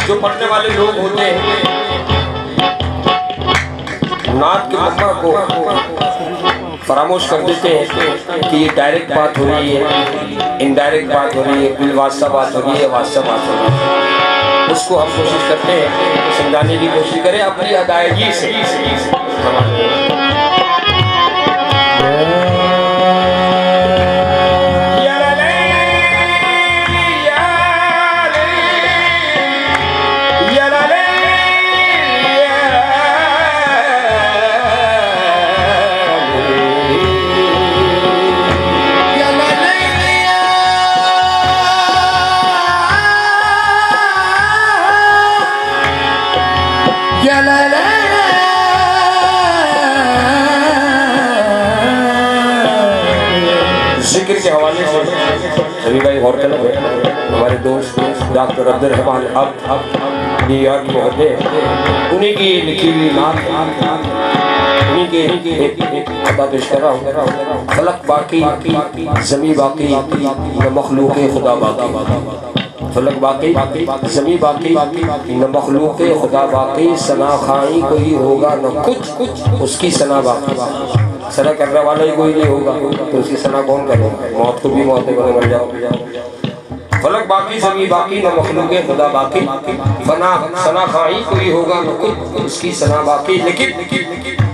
जो पढ़ने वाले लोग होते हैं नात के मम्मा को फरामोश कर देते हैं कि ये डायरेक्ट बात हो रही है, इनडायरेक्ट बात हो रही है, बिलवास्ता बात हो रही है, वास्ता बात हो रही है। उसको हम कोशिश करते हैं समझाने की कोशिश करें अपनी अदायगी से। जिक्र के हवाले से सभी भाई गौरतलब है हमारे दोस्त डॉक्टर अब्दुल रहमान अब न्यूयॉर्क में होते हैं, उन्हीं की लिखी हुई नात उन्हीं के अदा पेश कर रहा हूँ। फलक बाकी ज़मी बाकी न मखलूक खुदा बाकी, फलक बाकी ज़मी बाकी न मखलूक खुदा बाकी, सना खाई कोई होगा न कुछ उसकी सना बाकी। सना करने वाला ही कोई नहीं होगा तो उसकी सना कौन करेगा, मौत को भी मौत को मर जाओ। फलक बाकी ज़मी बाकी न मखलूक खुदा बाकी, फना सना खाई कोई होगा न कुछ उसकी सना बाकी। लेकिन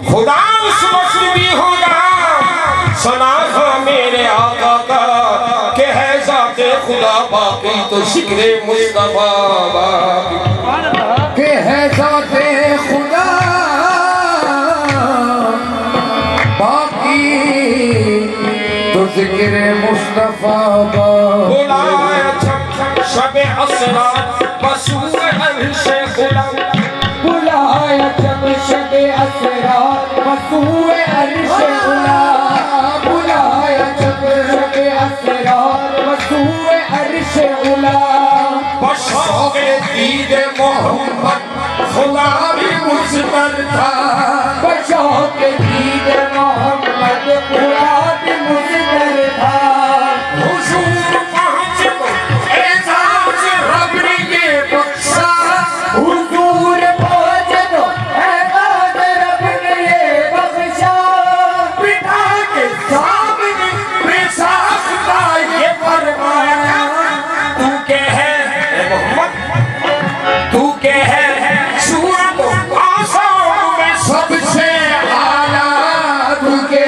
खुदा उस वक्त भी होगा सना खा मेरे आका का के है ज़ाते खुदा बाकी, तो जिक्रे मुस्तफा बाकी के है ज़ाते खुदा बाकी, तो जिक्रे मुस्तफा बाकी। बुलाया शबे असरा बसूए अर्शे खुदा, बुलाया जब शबे असरा बसूए अर्शे खुदा, बुलाया जब शबे असरा बसूए अर्शे खुदा। बशौक़े दीदे मोहम्मद खुदा भी मुझ पर था, बशौक़े दीदे मोहम्मद खुदा भी मुझ पर था। हुजूर पहुँच एजाज़ रब ने बख्शा, हुजूर पहुँच दो एजाज़ रब ने बख्शा, पिता के सामने बेसाख्ता ये फरमाया, तू के है मोहम्मद तू के है सूरत आसमां में सबसे आला तू के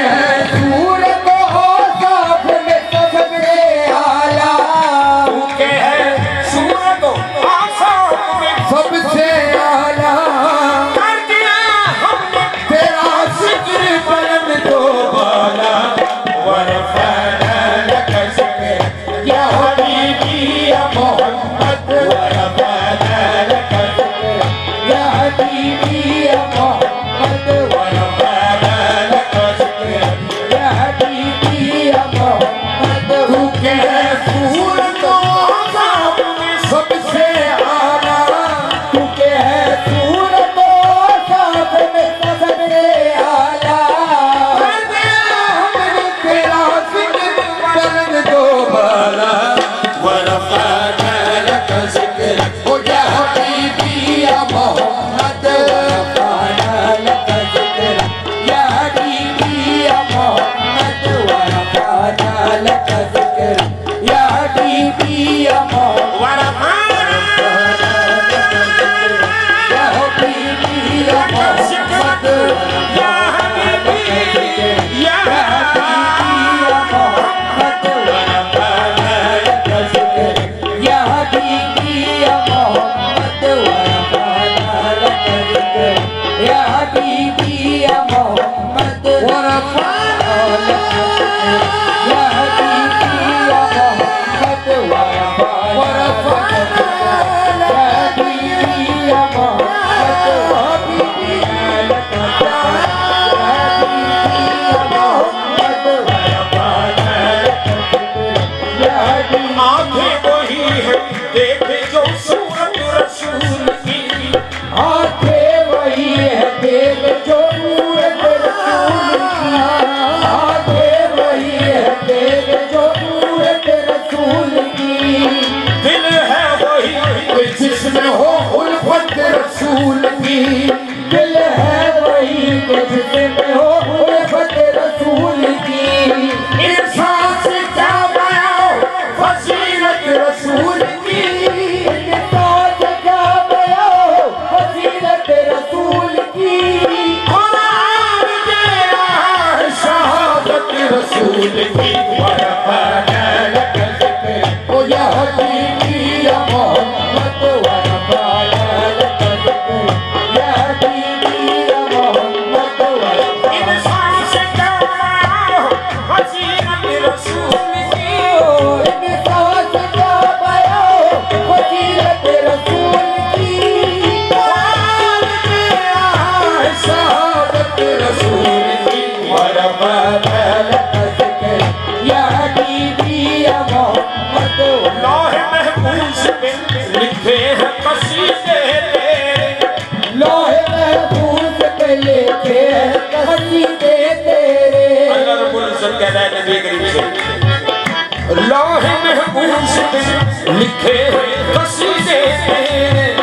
रसूल की दिल है वही कि जिसमें हो उल्फत रसूल की इंसान से क्या बयां फजीलत रसूल की इंसान से क्या बयां फजीलत रसूल की कुरान तेरा है शहादत रसूल की ओ या हबीबी या मोहम्मद वरफ़ाना लक ज़िक्र या हबीबी या मोहम्मद वरफ़ाना इंसान से क्या बयां फजीलत रसूल की इंसान से क्या बयां फजीलत रसूल की कुरान तेरा है शहादत रसूल की वरफ़ाना लक ज़िक्र या हबीबी या मोहम्मद लौह महफूज में लिखे हैं कसीदे तेरे लोहे महफूज पे लिखे हैं कसीदे तेरे अल्लाह रब्बुल इज्जत कह रहा है नबी करीम से लौह महफूज में लिखे हैं कसीदे तेरे